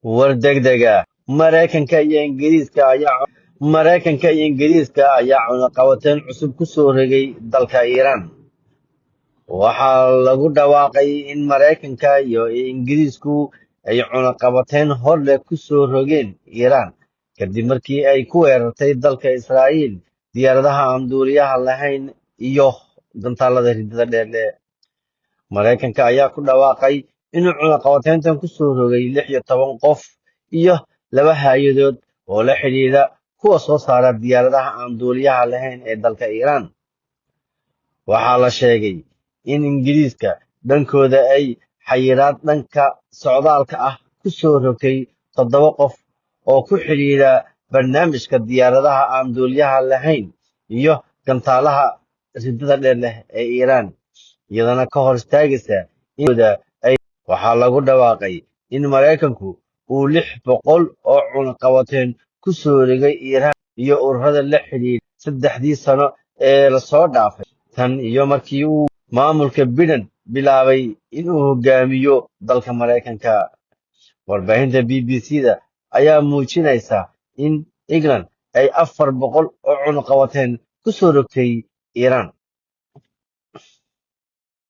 war degdega Mareykanka iyo Ingiriiska ayaa cunaqabateyn cusub ku soo rogay dalka Iiraan. Waxaa lagu dhawaaqay in Mareykanka iyo Ingiriisku ay cunaqabateyn hor leh ku soo rogeen Iiraan kadib markii ay ku weerartay dalka Israa'iil diyaaradaha aan duuliyaha lahayn iyo gantaalada ridada dheer leh. Mareykanka ayaa ku dhawaaqay inuu cunaqabateyntan ku soo rogay 16 qof iyo 2 hay'adood oo la xidhiidha kuwa soo saara diyaaradaha aan duuliyaha lahayn ee dalka Iiraan. Waxaa la sheegay in Ingiriiska dhankooda ay xayiraad dhanka socdaalka ah ku soo rogtay 7 qof oo ku xidhiidha barnaamijka diyaaradaha aan duuliyaha lahayn iyo gantaalaha ridada dheer leh ee Iiraan, iyadana ka hor istaagaysa waxaa lagu dhawaaqay in Mareykanku uu 600 oo cunaqabateyn ku soo rogay Iiraan iyo ururada la xidhiidha 3 sano ee la soo dhaafay, tan iyo markii uu maamulka Biden bilaabay inuu hogaamiyo dalka Mareykanka. Warbaahinta BBC-da ayaa muujinaysa in England ay 400 oo cunaqabateyn ku soo rogtay Iiraan.